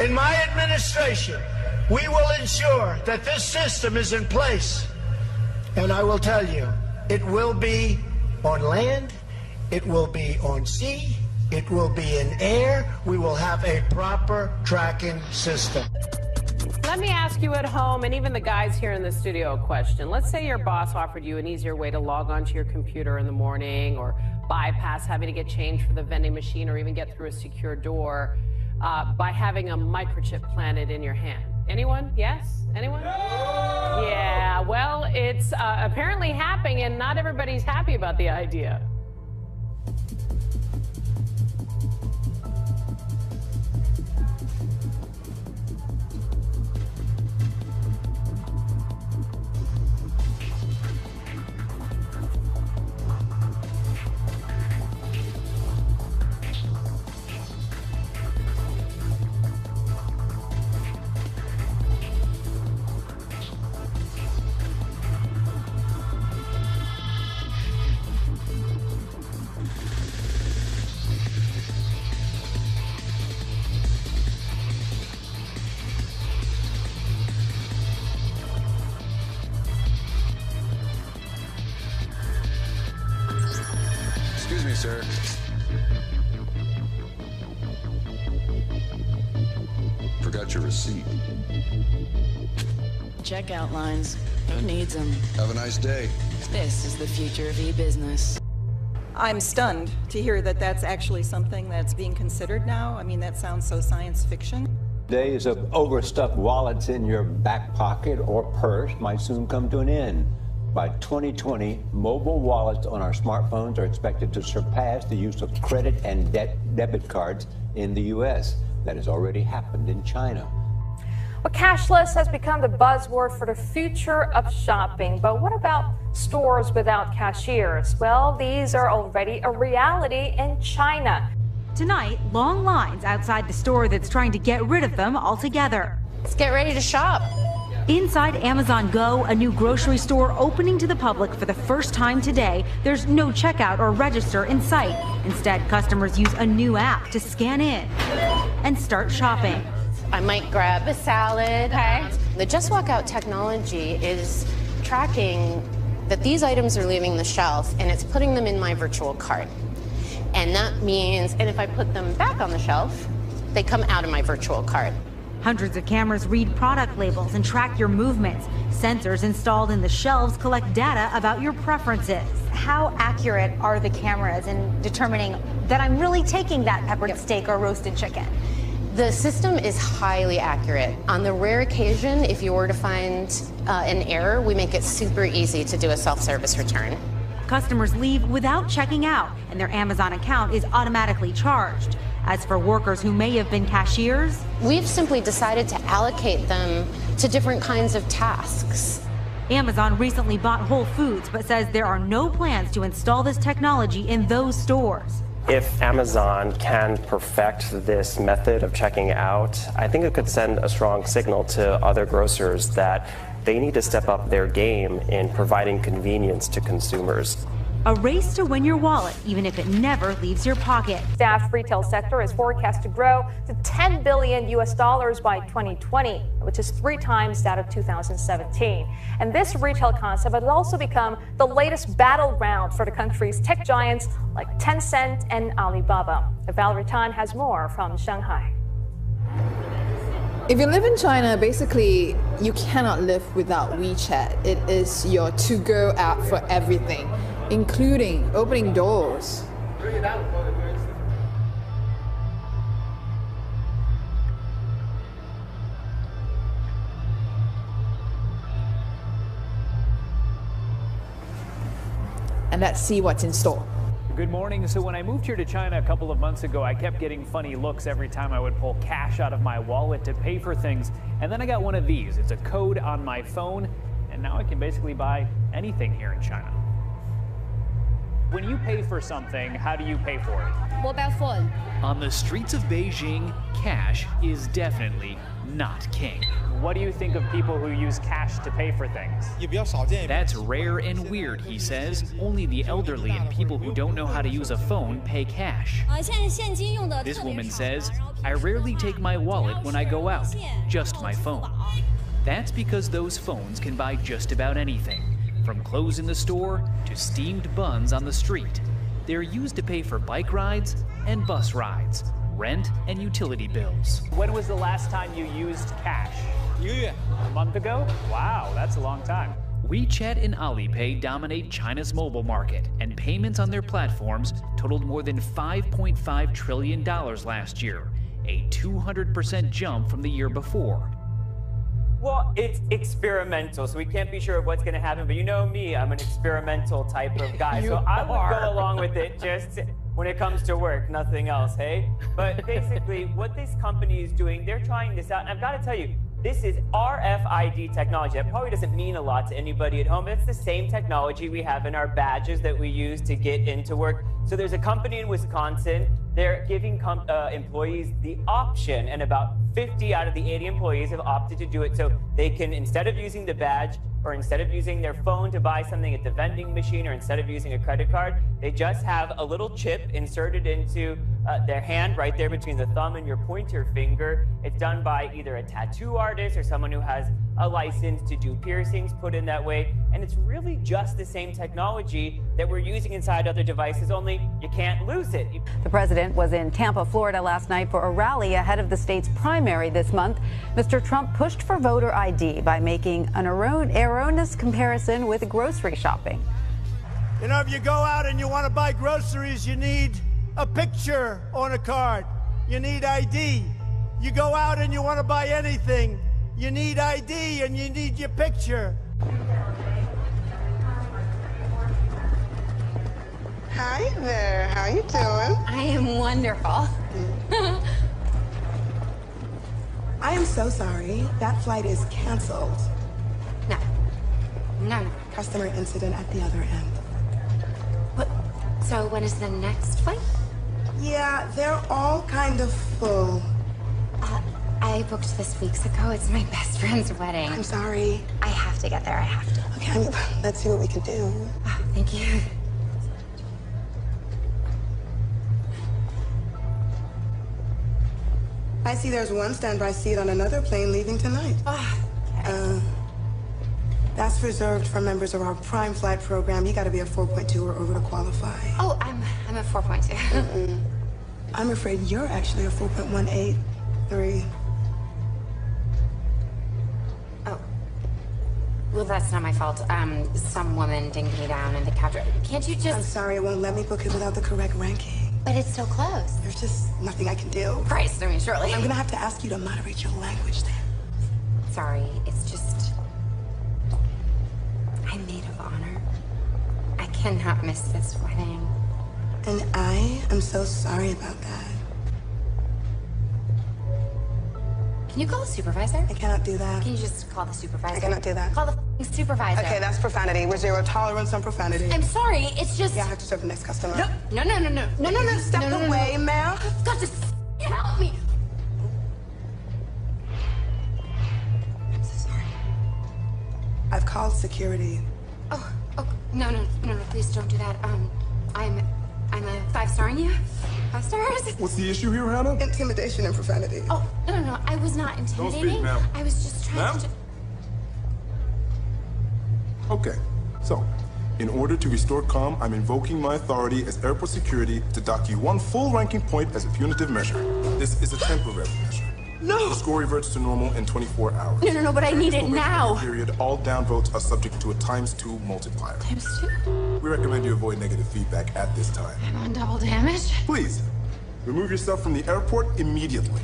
In my administration, we will ensure that this system is in place. And I will tell you, it will be on land, it will be on sea, it will be in air. We will have a proper tracking system. Let me ask you at home, and even the guys here in the studio, a question. Let's say your boss offered you an easier way to log onto your computer in the morning, or bypass having to get change for the vending machine, or even get through a secure door by having a microchip planted in your hand. Anyone? Yes? Anyone? No! Yeah, well, it's apparently happening, and not everybody's happy about the idea. Excuse me, sir. Forgot your receipt. Checkout lines. Who needs them? Have a nice day. This is the future of e-business. I'm stunned to hear that that's actually something that's being considered now. I mean, that sounds so science fiction. Days of overstuffed wallets in your back pocket or purse might soon come to an end. By 2020, mobile wallets on our smartphones are expected to surpass the use of credit and debit cards in the U.S. That has already happened in China. Well, cashless has become the buzzword for the future of shopping. But what about stores without cashiers? Well, these are already a reality in China. Tonight, long lines outside the store that's trying to get rid of them altogether. Let's get ready to shop. Inside Amazon Go, a new grocery store opening to the public for the first time today, there's no checkout or register in sight. Instead, customers use a new app to scan in and start shopping. I might grab a salad. Okay. The Just Walk Out technology is tracking that these items are leaving the shelf, and it's putting them in my virtual cart. And that means, and if I put them back on the shelf, they come out of my virtual cart. Hundreds of cameras read product labels and track your movements. Sensors installed in the shelves collect data about your preferences. How accurate are the cameras in determining that I'm really taking that peppered steak or roasted chicken? The system is highly accurate. On the rare occasion, if you were to find an error, we make it super easy to do a self-service return. Customers leave without checking out, and their Amazon account is automatically charged. As for workers who may have been cashiers, we've simply decided to allocate them to different kinds of tasks. Amazon recently bought Whole Foods, but says there are no plans to install this technology in those stores. If Amazon can perfect this method of checking out, I think it could send a strong signal to other grocers that they need to step up their game in providing convenience to consumers. A race to win your wallet, even if it never leaves your pocket. Staffed retail sector is forecast to grow to $10 billion by 2020, which is 3 times that of 2017. And this retail concept has also become the latest battleground for the country's tech giants like Tencent and Alibaba. Valerie Tan has more from Shanghai. If you live in China, basically, you cannot live without WeChat. It is your to-go app for everything, including opening doors. And let's see what's in store. Good morning. So when I moved here to China a couple of months ago, I kept getting funny looks every time I would pull cash out of my wallet to pay for things. And then I got one of these. It's a code on my phone, and now I can basically buy anything here in China. When you pay for something, how do you pay for it? Mobile phone. On the streets of Beijing, cash is definitely not king. What do you think of people who use cash to pay for things? That's rare and weird, he says. Only the elderly and people who don't know how to use a phone pay cash. This woman says, I rarely take my wallet when I go out, just my phone. That's because those phones can buy just about anything, from clothes in the store to steamed buns on the street. They're used to pay for bike rides and bus rides, rent and utility bills. When was the last time you used cash? A month ago? Wow, that's a long time. WeChat and Alipay dominate China's mobile market, and payments on their platforms totaled more than $5.5 trillion last year, a 200% jump from the year before. Well, it's experimental, so we can't be sure of what's going to happen. But you know me, I'm an experimental type of guy. So I would go along with it just when it comes to work, nothing else, hey? But basically, what this company is doing, they're trying this out. And I've got to tell you, this is RFID technology. That probably doesn't mean a lot to anybody at home. It's the same technology we have in our badges that we use to get into work. So there's a company in Wisconsin. They're giving employees the option, and about 50 out of the 80 employees have opted to do it. So they can, instead of using the badge, or instead of using their phone to buy something at the vending machine, or instead of using a credit card, they just have a little chip inserted into their hand right there between the thumb and your pointer finger. It's done by either a tattoo artist or someone who has a license to do piercings put in that way. And it's really just the same technology that we're using inside other devices, only you can't lose it. The president was in Tampa, Florida last night for a rally ahead of the state's primary this month. Mr. Trump pushed for voter ID by making an erroneous comparison with grocery shopping. You know, if you go out and you want to buy groceries, you need a picture on a card. You need ID. You go out and you want to buy anything, you need ID and you need your picture. Hi there, how you doing? I am wonderful. I am so sorry. That flight is canceled. No. Customer incident at the other end. What? So when is the next flight? Yeah, they're all kind of full. I booked this weeks ago. It's my best friend's wedding. I'm sorry. I have to get there. I have to. Okay, let's see what we can do. Oh, thank you. I see there's one standby seat on another plane leaving tonight. That's reserved for members of our Prime Flight program. You got to be a 4.2 or over to qualify. Oh, I'm a 4.2. I'm afraid you're actually a 4.183. Oh. Well, that's not my fault. Some woman dinged me down in the capture. Can't you just... I'm sorry, it won't let me book it without the correct ranking. But it's so close. There's just nothing I can do. Christ, I mean, surely. I'm gonna have to ask you to moderate your language then. Sorry, it's just... I'm maid of honor. I cannot miss this wedding. And I am so sorry about that. Can you call the supervisor? I cannot do that. Can you just call the supervisor? I cannot do that. Call the f***ing supervisor. Okay, that's profanity. We're zero tolerance on profanity. I'm sorry, it's just... Yeah, I have to serve the next customer. No. Step away, ma'am. You've got to help me. I'm so sorry. I've called security. Oh, no, please don't do that. I'm a 5-star in you. 5 stars. What's the issue here, Hannah? Intimidation and profanity. Oh, no, I was not intimidating. Don't speak, ma'am. I was just trying to... Okay, so, in order to restore calm, I'm invoking my authority as airport security to dock you 1 full ranking point as a punitive measure. This is a temporary measure. No! The score reverts to normal in 24 hours. No, but I need it now. Period. All down votes are subject to a ×2 multiplier. ×2? We recommend you avoid negative feedback at this time. I'm on double damage? Please, remove yourself from the airport immediately.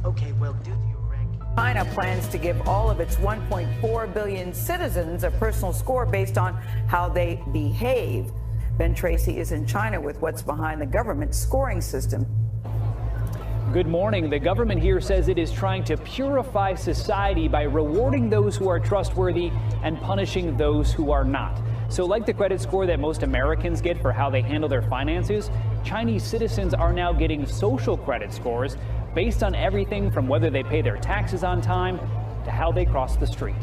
Okay, well, due to your ranking, China plans to give all of its 1.4 billion citizens a personal score based on how they behave. Ben Tracy is in China with what's behind the government's scoring system. Good morning. The government here says it is trying to purify society by rewarding those who are trustworthy and punishing those who are not. So like the credit score that most Americans get for how they handle their finances, Chinese citizens are now getting social credit scores based on everything from whether they pay their taxes on time to how they cross the street.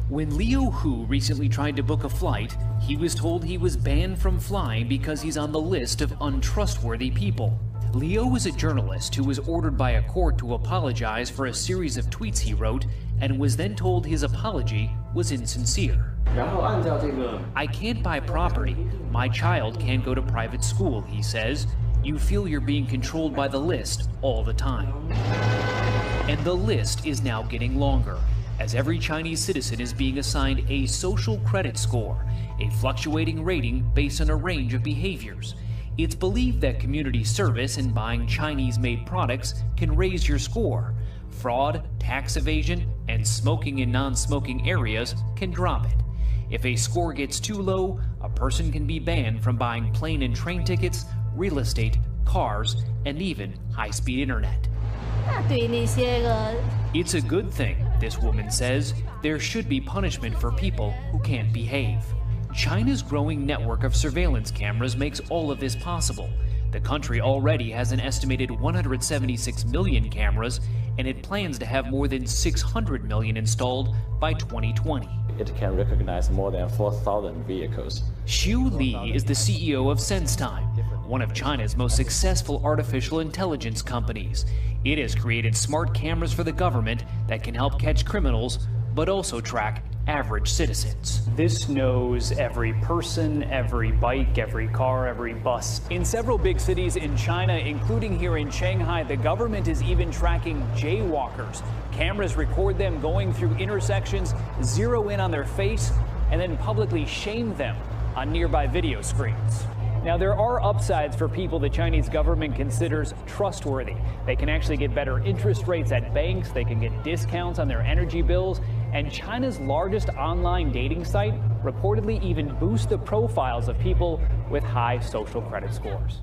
When Leo Hu recently tried to book a flight, he was told he was banned from flying because he's on the list of untrustworthy people. Leo is a journalist who was ordered by a court to apologize for a series of tweets he wrote and was then told his apology was insincere. I can't buy property. My child can't go to private school, he says. You feel you're being controlled by the list all the time. And the list is now getting longer, as every Chinese citizen is being assigned a social credit score, a fluctuating rating based on a range of behaviors. It's believed that community service and buying Chinese-made products can raise your score. Fraud, tax evasion, and smoking in non-smoking areas can drop it. If a score gets too low, a person can be banned from buying plane and train tickets, real estate, cars, and even high-speed internet. It's a good thing, this woman says. There should be punishment for people who can't behave. China's growing network of surveillance cameras makes all of this possible. The country already has an estimated 176 million cameras, and it plans to have more than 600 million installed by 2020. It can recognize more than 4,000 vehicles. Xu Li is the CEO of SenseTime, one of China's most successful artificial intelligence companies. It has created smart cameras for the government that can help catch criminals, but also track average citizens. This knows every person, every bike, every car, every bus. In several big cities in China, including here in Shanghai, the government is even tracking jaywalkers. Cameras record them going through intersections, zero in on their face, and then publicly shame them on nearby video screens. Now, there are upsides for people the Chinese government considers trustworthy. They can actually get better interest rates at banks, they can get discounts on their energy bills, and China's largest online dating site reportedly even boosts the profiles of people with high social credit scores.